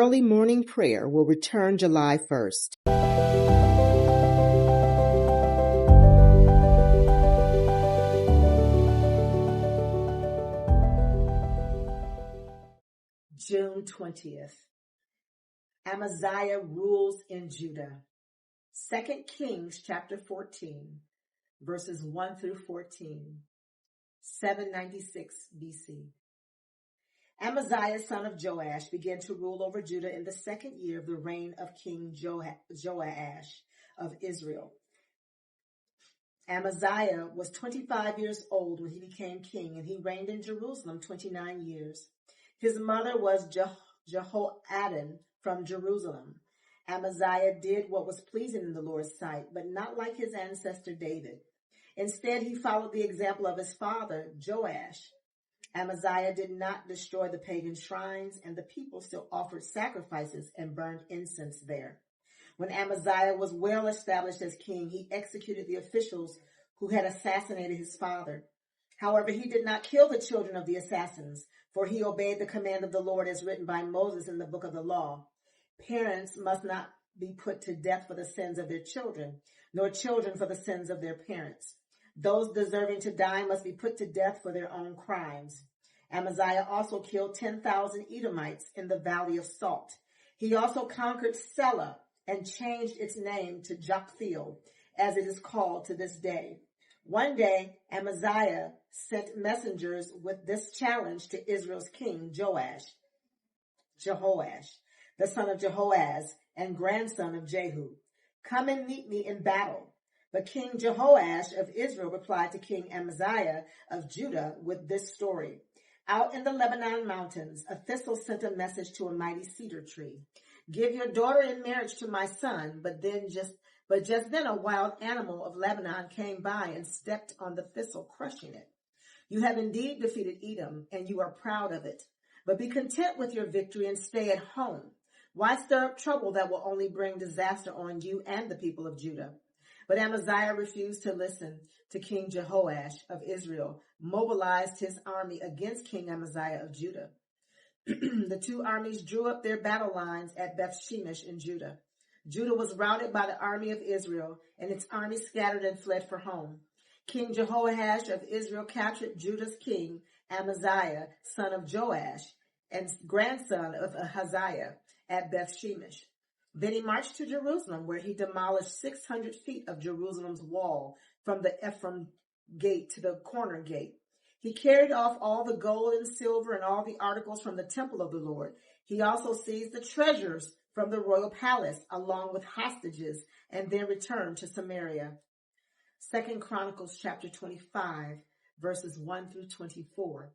early morning prayer will return July 1st. June 20th. Amaziah rules in Judah. 2 Kings chapter 14, verses 1 through 14, 796 BC. Amaziah, son of Joash, began to rule over Judah in the second year of the reign of King Joash of Israel. Amaziah was 25 years old when he became king, and he reigned in Jerusalem 29 years. His mother was Jehoaddan from Jerusalem. Amaziah did what was pleasing in the Lord's sight, but not like his ancestor David. Instead, he followed the example of his father, Joash. Amaziah did not destroy the pagan shrines, and the people still offered sacrifices and burned incense there. When Amaziah was well established as king, he executed the officials who had assassinated his father. However, he did not kill the children of the assassins, for he obeyed the command of the Lord as written by Moses in the book of the law. Parents must not be put to death for the sins of their children, nor children for the sins of their parents. Those deserving to die must be put to death for their own crimes. Amaziah also killed 10,000 Edomites in the Valley of Salt. He also conquered Selah and changed its name to Joktheel, as it is called to this day. One day, Amaziah sent messengers with this challenge to Israel's king, Jehoash, the son of Jehoaz and grandson of Jehu. Come and meet me in battle. But King Jehoash of Israel replied to King Amaziah of Judah with this story. Out in the Lebanon mountains, a thistle sent a message to a mighty cedar tree. Give your daughter in marriage to my son, but just then a wild animal of Lebanon came by and stepped on the thistle, crushing it. You have indeed defeated Edom, and you are proud of it. But be content with your victory and stay at home. Why stir up trouble that will only bring disaster on you and the people of Judah? But Amaziah refused to listen to King Jehoash of Israel, mobilized his army against King Amaziah of Judah. The two armies drew up their battle lines at Beth-Shemesh in Judah. Judah was routed by the army of Israel, and its army scattered and fled for home. King Jehoash of Israel captured Judah's king, Amaziah, son of Joash, and grandson of Ahaziah, at Beth-Shemesh. Then he marched to Jerusalem, where he demolished 600 feet of Jerusalem's wall from the Ephraim gate to the corner gate. He carried off all the gold and silver and all the articles from the temple of the Lord. He also seized the treasures from the royal palace, along with hostages, and then returned to Samaria. 2 Chronicles chapter 25, verses 1 through 24.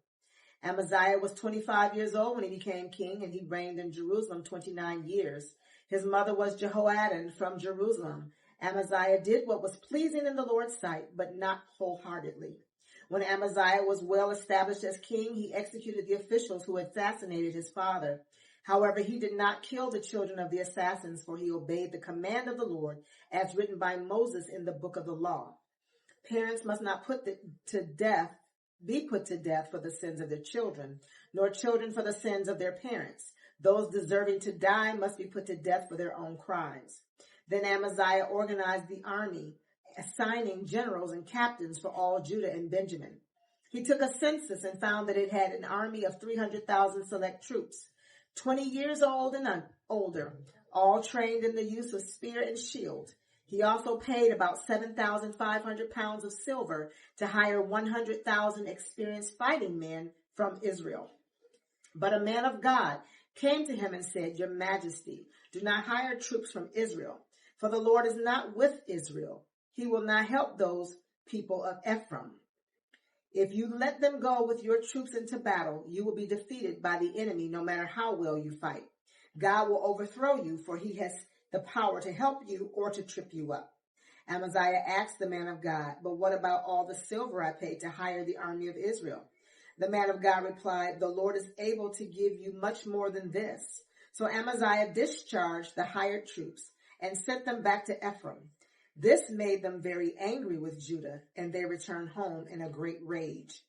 Amaziah was 25 years old when he became king, and he reigned in Jerusalem 29 years. His mother was Jehoaddan from Jerusalem. Amaziah did what was pleasing in the Lord's sight, but not wholeheartedly. When Amaziah was well established as king, he executed the officials who assassinated his father. However, he did not kill the children of the assassins, for he obeyed the command of the Lord as written by Moses in the book of the law. Parents must not be put to death for the sins of their children, nor children for the sins of their parents. Those deserving to die must be put to death for their own crimes. Then Amaziah organized the army, assigning generals and captains for all Judah and Benjamin. He took a census and found that it had an army of 300,000 select troops, 20 years old and older, all trained in the use of spear and shield. He also paid about 7,500 pounds of silver to hire 100,000 experienced fighting men from Israel. But a man of God came to him and said, Your Majesty, do not hire troops from Israel, for the Lord is not with Israel. He will not help those people of Ephraim. If you let them go with your troops into battle, you will be defeated by the enemy no matter how well you fight. God will overthrow you, for he has the power to help you or to trip you up. Amaziah asked the man of God, But what about all the silver I paid to hire the army of Israel? The man of God replied, The Lord is able to give you much more than this. So Amaziah discharged the hired troops and sent them back to Ephraim. This made them very angry with Judah, and they returned home in a great rage.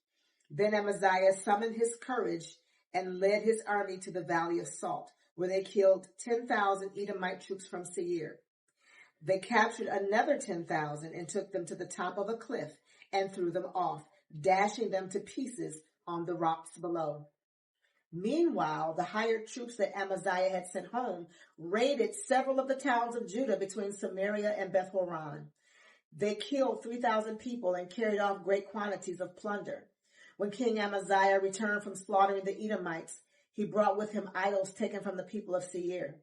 Then Amaziah summoned his courage and led his army to the Valley of Salt, where they killed 10,000 Edomite troops from Seir. They captured another 10,000 and took them to the top of a cliff and threw them off, dashing them to pieces on the rocks below. Meanwhile, the hired troops that Amaziah had sent home raided several of the towns of Judah between Samaria and Beth Horon. They killed 3,000 people and carried off great quantities of plunder. When King Amaziah returned from slaughtering the Edomites, he brought with him idols taken from the people of Seir.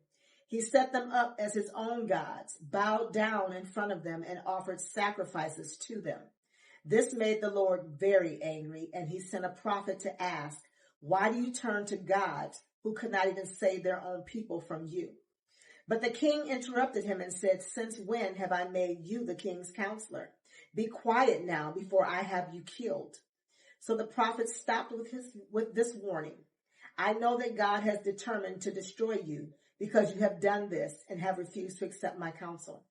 He set them up as his own gods, bowed down in front of them, and offered sacrifices to them. This made the Lord very angry, and he sent a prophet to ask, "Why do you turn to gods who could not even save their own people from you?" But the king interrupted him and said, "Since when have I made you the king's counselor? Be quiet now before I have you killed." So the prophet stopped with this warning. "I know that God has determined to destroy you because you have done this and have refused to accept my counsel."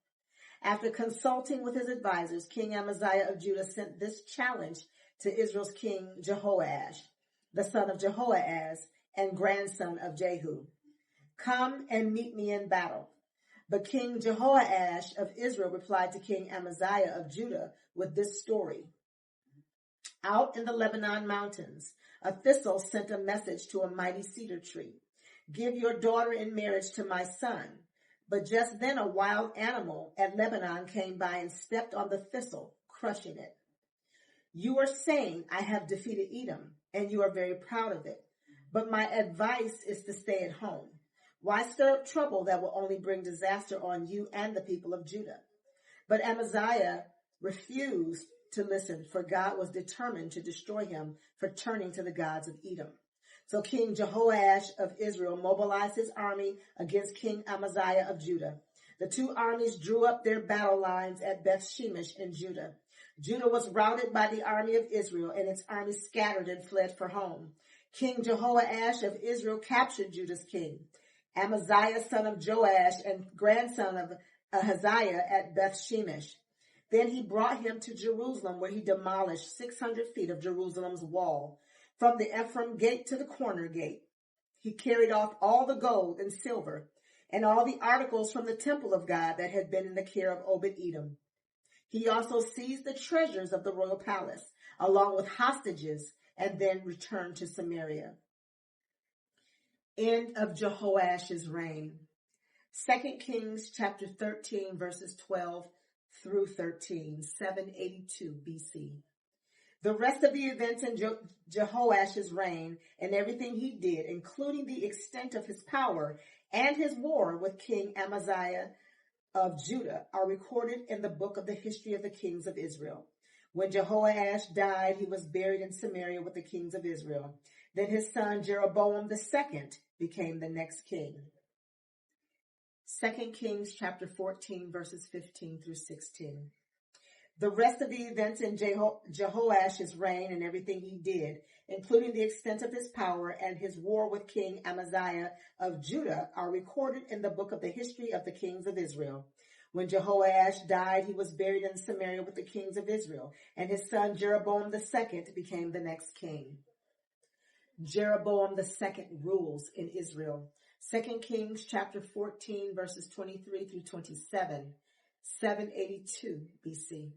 After consulting with his advisors, King Amaziah of Judah sent this challenge to Israel's king Jehoash, the son of Jehoahaz and grandson of Jehu. "Come and meet me in battle." But King Jehoash of Israel replied to King Amaziah of Judah with this story. Out in the Lebanon mountains, a thistle sent a message to a mighty cedar tree. "Give your daughter in marriage to my son." But just then a wild animal at Lebanon came by and stepped on the thistle, crushing it. "You are saying, 'I have defeated Edom,' and you are very proud of it. But my advice is to stay at home. Why stir up trouble that will only bring disaster on you and the people of Judah?" But Amaziah refused to listen, for God was determined to destroy him for turning to the gods of Edom. So King Jehoash of Israel mobilized his army against King Amaziah of Judah. The two armies drew up their battle lines at Beth Shemesh in Judah. Judah was routed by the army of Israel, and its army scattered and fled for home. King Jehoash of Israel captured Judah's king, Amaziah, son of Joash and grandson of Ahaziah, at Beth Shemesh. Then he brought him to Jerusalem, where he demolished 600 feet of Jerusalem's wall, from the Ephraim gate to the corner gate. He carried off all the gold and silver and all the articles from the temple of God that had been in the care of Obed-Edom. He also seized the treasures of the royal palace, along with hostages, and then returned to Samaria. End of Jehoash's reign. 2 Kings chapter 13, verses 12 through 13, 782 BC. The rest of the events in Jehoash's reign and everything he did, including the extent of his power and his war with King Amaziah of Judah, are recorded in the book of the history of the kings of Israel. When Jehoash died, he was buried in Samaria with the kings of Israel. Then his son Jeroboam II became the next king. 2 Kings chapter 14, verses 15 through 16. The rest of the events in Jehoash's reign and everything he did, including the extent of his power and his war with King Amaziah of Judah, are recorded in the book of the history of the kings of Israel. When Jehoash died, he was buried in Samaria with the kings of Israel, and his son Jeroboam II became the next king. Jeroboam II rules in Israel. 2 Kings chapter 14, verses 23 through 27, 782 BC.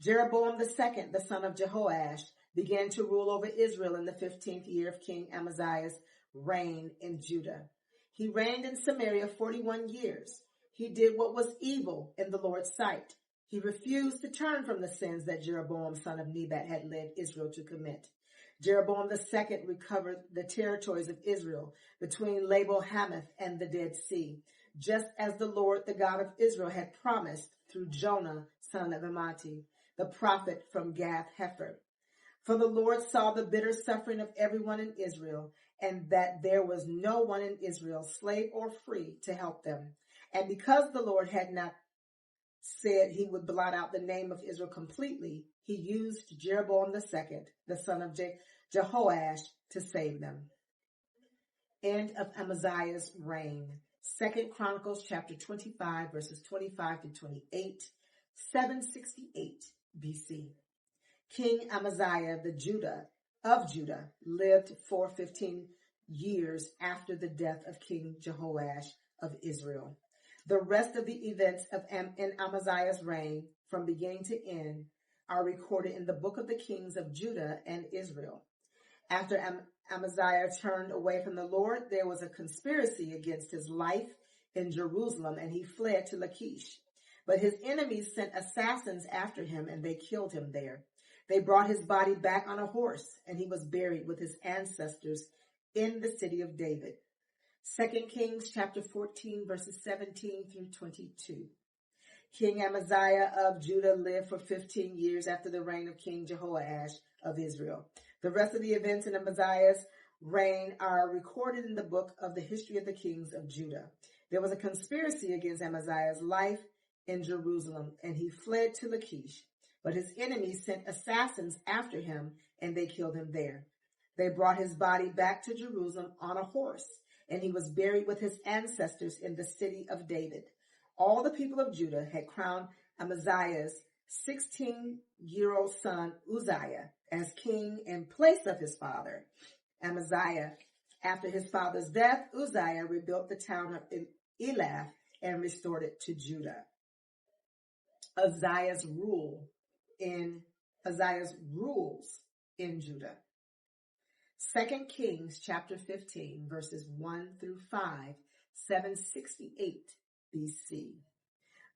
Jeroboam II, the son of Jehoash, began to rule over Israel in the 15th year of King Amaziah's reign in Judah. He reigned in Samaria 41 years. He did what was evil in the Lord's sight. He refused to turn from the sins that Jeroboam, son of Nebat, had led Israel to commit. Jeroboam II recovered the territories of Israel between Labo-Hamath and the Dead Sea, just as the Lord, the God of Israel, had promised through Jonah, son of Amittai, the prophet from Gath-Hepher. For the Lord saw the bitter suffering of everyone in Israel, and that there was no one in Israel, slave or free, to help them. And because the Lord had not said he would blot out the name of Israel completely, he used Jeroboam II, the son of Jehoash, to save them. End of Amaziah's reign. 2 Chronicles chapter 25, verses 25 to 28, 768 BC. King Amaziah of Judah lived 415 years after the death of King Jehoash of Israel. The rest of the events in Amaziah's reign, from beginning to end, are recorded in the book of the kings of Judah and Israel. After Amaziah turned away from the Lord, there was a conspiracy against his life in Jerusalem, and he fled to Lachish. But his enemies sent assassins after him, and they killed him there. They brought his body back on a horse, and he was buried with his ancestors in the city of David. 2 Kings chapter 14, verses 17 through 22. King Amaziah of Judah lived for 15 years after the reign of King Jehoash of Israel. The rest of the events in Amaziah's reign are recorded in the book of the history of the kings of Judah. There was a conspiracy against Amaziah's life in Jerusalem, and he fled to Lachish. But his enemies sent assassins after him, and they killed him there. They brought his body back to Jerusalem on a horse, and he was buried with his ancestors in the city of David. All the people of Judah had crowned Amaziah's 16-year-old son Uzziah as king in place of his father, Amaziah. After his father's death, Uzziah rebuilt the town of Elath and restored it to Judah. Uzziah's rules in Judah. 2 Kings chapter 15, verses 1 through 5, 768 BC.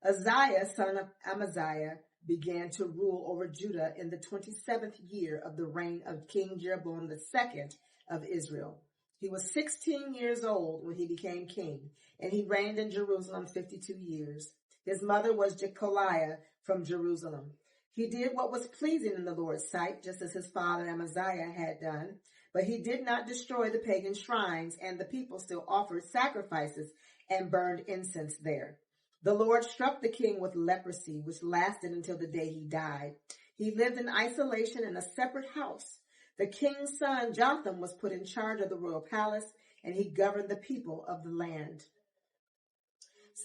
Uzziah, son of Amaziah, began to rule over Judah in the 27th year of the reign of King Jeroboam II of Israel. He was 16 years old when he became king, and he reigned in Jerusalem 52 years. His mother was Jecoliah from Jerusalem. He did what was pleasing in the Lord's sight, just as his father Amaziah had done, but he did not destroy the pagan shrines, and the people still offered sacrifices and burned incense there. The Lord struck the king with leprosy, which lasted until the day he died. He lived in isolation in a separate house. The king's son Jotham was put in charge of the royal palace, and he governed the people of the land.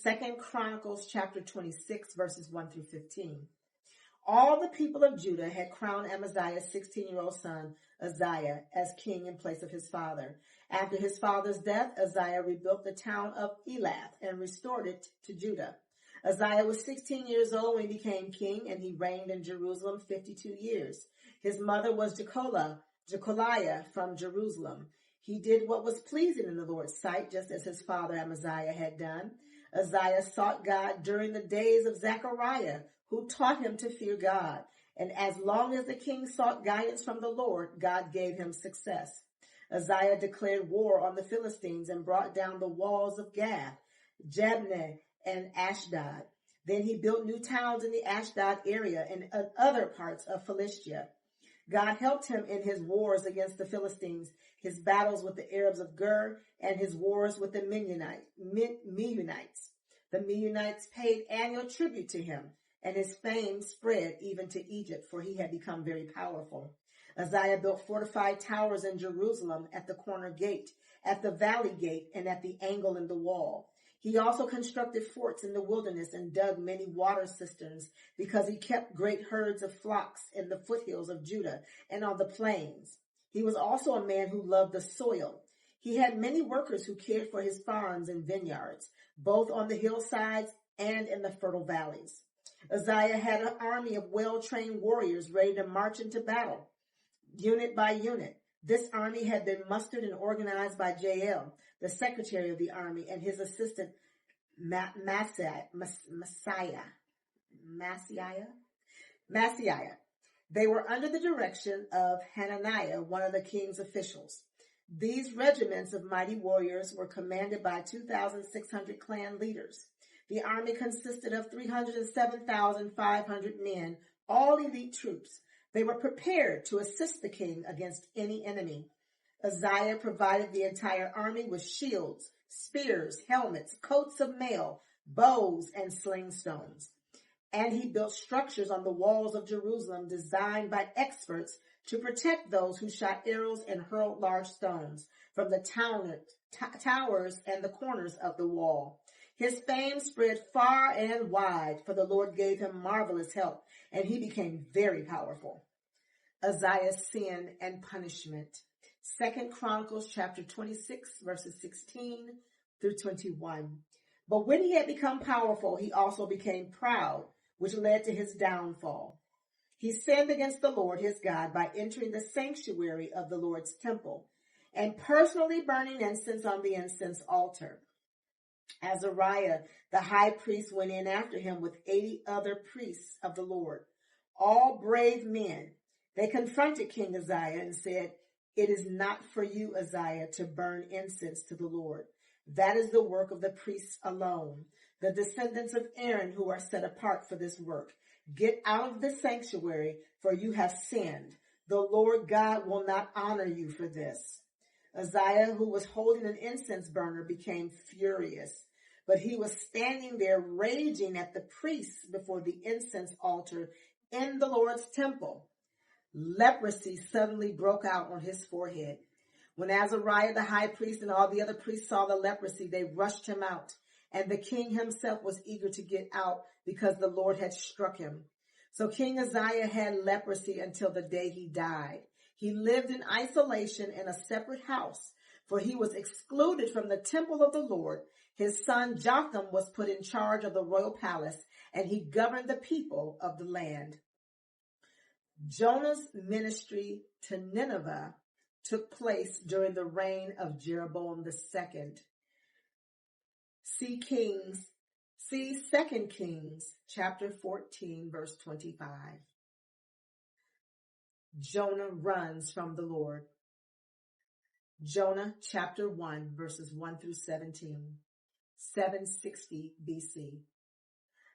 2 Chronicles chapter 26, verses 1 through 15. All the people of Judah had crowned Amaziah's 16-year-old son Uzziah as king in place of his father. After his father's death, Uzziah rebuilt the town of Elath and restored it to Judah. Uzziah was 16 years old when he became king, and he reigned in Jerusalem 52 years. His mother was Jecoliah from Jerusalem. He did what was pleasing in the Lord's sight, just as his father Amaziah had done. Uzziah sought God during the days of Zechariah, who taught him to fear God. And as long as the king sought guidance from the Lord, God gave him success. Uzziah declared war on the Philistines and brought down the walls of Gath, Jabneh, and Ashdod. Then he built new towns in the Ashdod area and other parts of Philistia. God helped him in his wars against the Philistines, his battles with the Arabs of Gur, and his wars with the Meunites. The Meunites paid annual tribute to him, and his fame spread even to Egypt, for he had become very powerful. Uzziah built fortified towers in Jerusalem at the corner gate, at the valley gate, and at the angle in the wall. He also constructed forts in the wilderness and dug many water cisterns, because he kept great herds of flocks in the foothills of Judah and on the plains. He was also a man who loved the soil. He had many workers who cared for his farms and vineyards, both on the hillsides and in the fertile valleys. Uzziah had an army of well-trained warriors ready to march into battle, unit by unit. This army had been mustered and organized by Jael, the secretary of the army, and his assistant Maaseiah. They were under the direction of Hananiah, one of the king's officials. These regiments of mighty warriors were commanded by 2,600 clan leaders. The army consisted of 307,500 men, all elite troops. They were prepared to assist the king against any enemy. Uzziah provided the entire army with shields, spears, helmets, coats of mail, bows, and sling stones. And he built structures on the walls of Jerusalem designed by experts to protect those who shot arrows and hurled large stones from the towers and the corners of the wall. His fame spread far and wide, for the Lord gave him marvelous help, and he became very powerful. Uzziah's sin and punishment. 2 Chronicles chapter 26, verses 16 through 21. But when he had become powerful, he also became proud, which led to his downfall. He sinned against the Lord his God by entering the sanctuary of the Lord's temple and personally burning incense on the incense altar. Azariah, the high priest, went in after him with 80 other priests of the Lord, all brave men. They confronted King Uzziah and said, "It is not for you, Uzziah, to burn incense to the Lord. That is the work of the priests alone, the descendants of Aaron who are set apart for this work. Get out of the sanctuary, for you have sinned. The Lord God will not honor you for this." Uzziah, who was holding an incense burner, became furious, but he was standing there raging at the priests before the incense altar in the Lord's temple. Leprosy suddenly broke out on his forehead. When Azariah the high priest and all the other priests saw the leprosy, they rushed him out, and the king himself was eager to get out because the Lord had struck him. So King Uzziah had leprosy until the day he died. He lived in isolation in a separate house, for he was excluded from the temple of the Lord. His son Jotham was put in charge of the royal palace, and he governed the people of the land. Jonah's ministry to Nineveh took place during the reign of Jeroboam II. See 2 Kings chapter 14, verse 25. Jonah runs from the Lord. Jonah chapter 1, verses 1 through 17, 760 BC.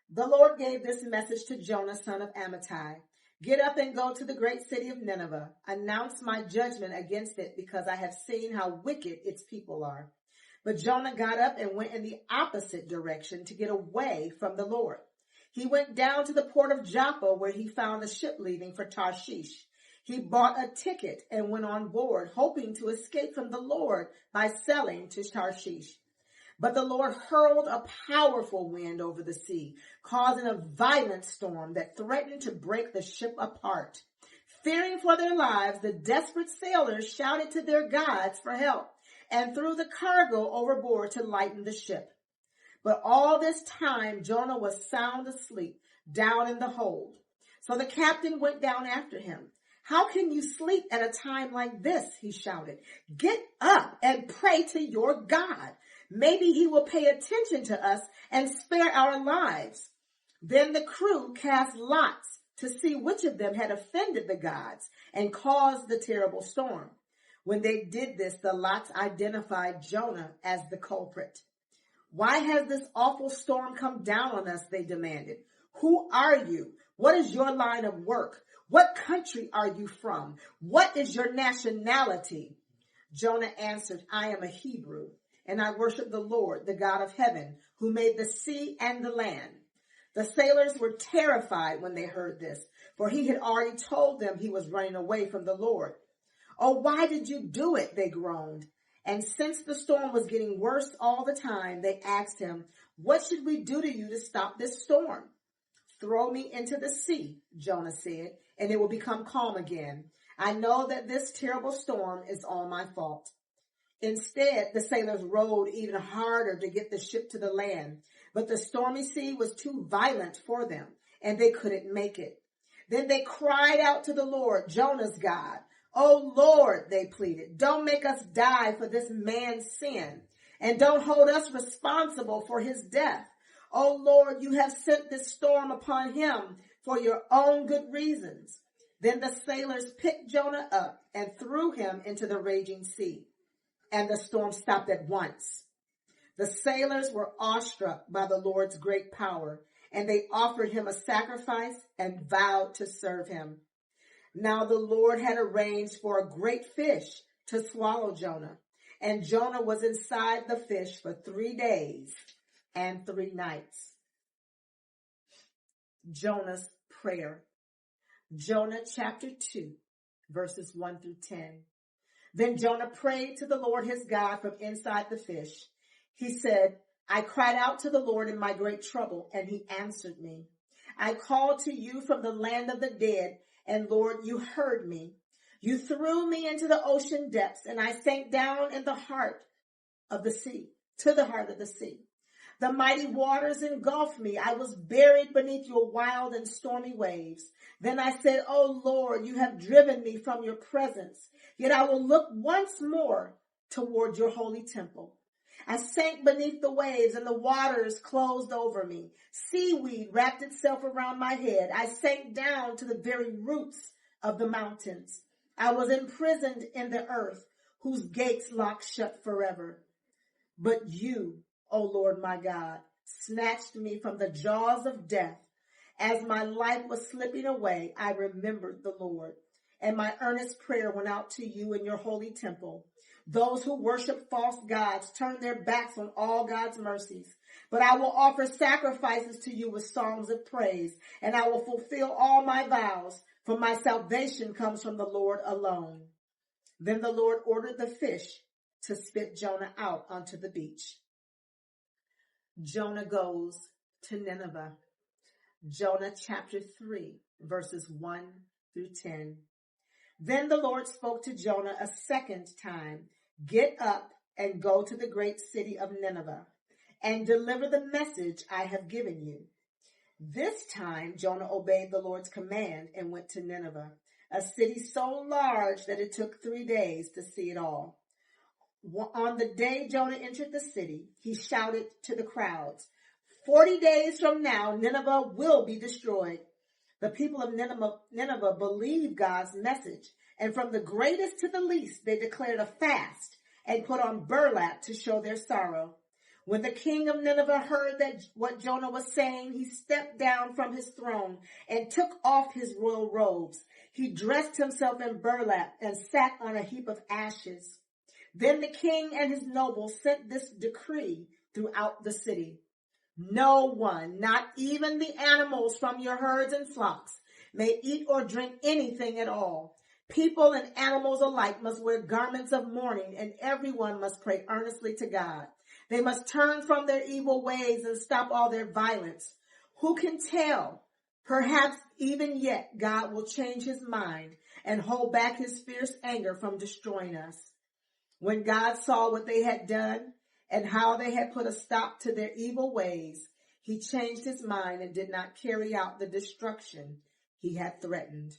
The Lord gave this message to Jonah, son of Amittai. "Get up and go to the great city of Nineveh. Announce my judgment against it, because I have seen how wicked its people are." But Jonah got up and went in the opposite direction to get away from the Lord. He went down to the port of Joppa, where he found a ship leaving for Tarshish. He bought a ticket and went on board, hoping to escape from the Lord by sailing to Tarshish. But the Lord hurled a powerful wind over the sea, causing a violent storm that threatened to break the ship apart. Fearing for their lives, the desperate sailors shouted to their gods for help and threw the cargo overboard to lighten the ship. But all this time, Jonah was sound asleep down in the hold. So the captain went down after him. "How can you sleep at a time like this?" he shouted. "Get up and pray to your God. Maybe he will pay attention to us and spare our lives." Then the crew cast lots to see which of them had offended the gods and caused the terrible storm. When they did this, the lots identified Jonah as the culprit. "Why has this awful storm come down on us?" they demanded. "Who are you? What is your line of work? What country are you from? What is your nationality?" Jonah answered, "I am a Hebrew, and I worship the Lord, the God of heaven, who made the sea and the land." The sailors were terrified when they heard this, for he had already told them he was running away from the Lord. "Oh, why did you do it?" they groaned. And since the storm was getting worse all the time, they asked him, "What should we do to you to stop this storm?" "Throw me into the sea," Jonah said, "and it will become calm again. I know that this terrible storm is all my fault." Instead, the sailors rowed even harder to get the ship to the land, but the stormy sea was too violent for them, and they couldn't make it. Then they cried out to the Lord, Jonah's God. "Oh Lord," they pleaded, "don't make us die for this man's sin, and don't hold us responsible for his death. Oh Lord, you have sent this storm upon him for your own good reasons." Then the sailors picked Jonah up and threw him into the raging sea, and the storm stopped at once. The sailors were awestruck by the Lord's great power, and they offered him a sacrifice and vowed to serve him. Now the Lord had arranged for a great fish to swallow Jonah, and Jonah was inside the fish for 3 days and 3 nights. Jonah's prayer. Jonah chapter 2, verses 1 through 10. Then Jonah prayed to the Lord his God from inside the fish. He said, "I cried out to the Lord in my great trouble, and he answered me. I called to you from the land of the dead, and Lord, you heard me. You threw me into the ocean depths, and I sank down in the heart of the sea, to the heart of the sea. The mighty waters engulfed me. I was buried beneath your wild and stormy waves. Then I said, "Oh Lord, you have driven me from your presence. Yet I will look once more toward your holy temple." I sank beneath the waves and the waters closed over me. Seaweed wrapped itself around my head. I sank down to the very roots of the mountains. I was imprisoned in the earth, whose gates locked shut forever. But you, O Lord my God, snatched me from the jaws of death. As my life was slipping away, I remembered the Lord, and my earnest prayer went out to you in your holy temple. Those who worship false gods turn their backs on all God's mercies. But I will offer sacrifices to you with songs of praise, and I will fulfill all my vows, for my salvation comes from the Lord alone. Then the Lord ordered the fish to spit Jonah out onto the beach. Jonah goes to Nineveh. Jonah chapter 3, verses 1 through 10. Then the Lord spoke to Jonah a second time. Get up and go to the great city of Nineveh and deliver the message I have given you. This time Jonah obeyed the Lord's command and went to Nineveh, a city so large that it took 3 days to see it all. On the day Jonah entered the city, he shouted to the crowds, 40 days from now, Nineveh will be destroyed. The people of Nineveh believed God's message, and from the greatest to the least, they declared a fast and put on burlap to show their sorrow. When the king of Nineveh heard what Jonah was saying, he stepped down from his throne and took off his royal robes. He dressed himself in burlap and sat on a heap of ashes. Then the king and his nobles sent this decree throughout the city. No one, not even the animals from your herds and flocks, may eat or drink anything at all. People and animals alike must wear garments of mourning, and everyone must pray earnestly to God. They must turn from their evil ways and stop all their violence. Who can tell? Perhaps even yet God will change his mind and hold back his fierce anger from destroying us. When God saw what they had done and how they had put a stop to their evil ways, he changed his mind and did not carry out the destruction he had threatened.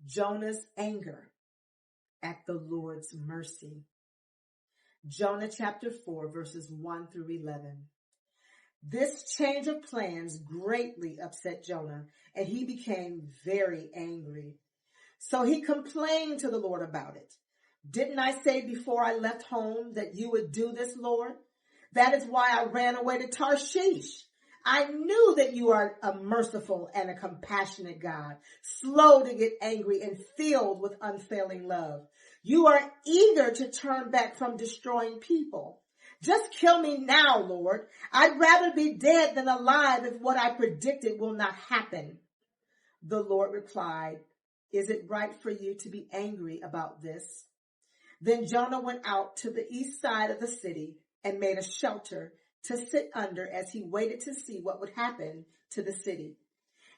Jonah's anger at the Lord's mercy. Jonah chapter 4, verses 1 through 11. This change of plans greatly upset Jonah, and he became very angry. So he complained to the Lord about it. Didn't I say before I left home that you would do this, Lord? That is why I ran away to Tarshish. I knew that you are a merciful and a compassionate God, slow to get angry and filled with unfailing love. You are eager to turn back from destroying people. Just kill me now, Lord. I'd rather be dead than alive if what I predicted will not happen. The Lord replied, is it right for you to be angry about this? Then Jonah went out to the east side of the city and made a shelter to sit under as he waited to see what would happen to the city.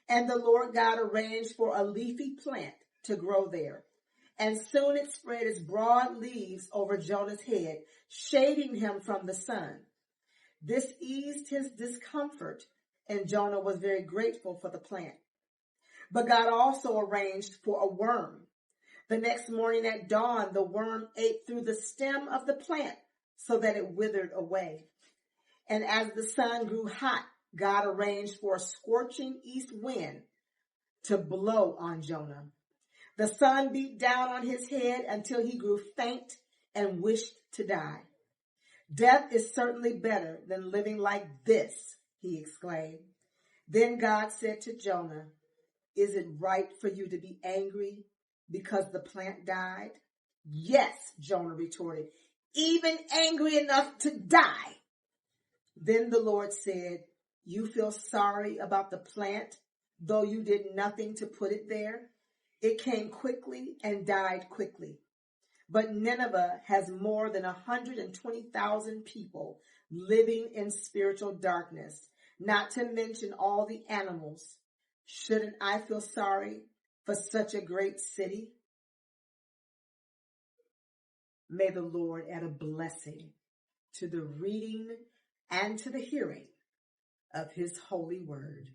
And the Lord God arranged for a leafy plant to grow there. And soon it spread its broad leaves over Jonah's head, shading him from the sun. This eased his discomfort, and Jonah was very grateful for the plant. But God also arranged for a worm. The next morning at dawn, the worm ate through the stem of the plant so that it withered away. And as the sun grew hot, God arranged for a scorching east wind to blow on Jonah. The sun beat down on his head until he grew faint and wished to die. Death is certainly better than living like this, he exclaimed. Then God said to Jonah, is it right for you to be angry because the plant died? Yes, Jonah retorted, even angry enough to die. Then the Lord said, you feel sorry about the plant, though you did nothing to put it there? It came quickly and died quickly. But Nineveh has more than 120,000 people living in spiritual darkness, not to mention all the animals. Shouldn't I feel sorry for such a great city? May the Lord add a blessing to the reading and to the hearing of his holy word.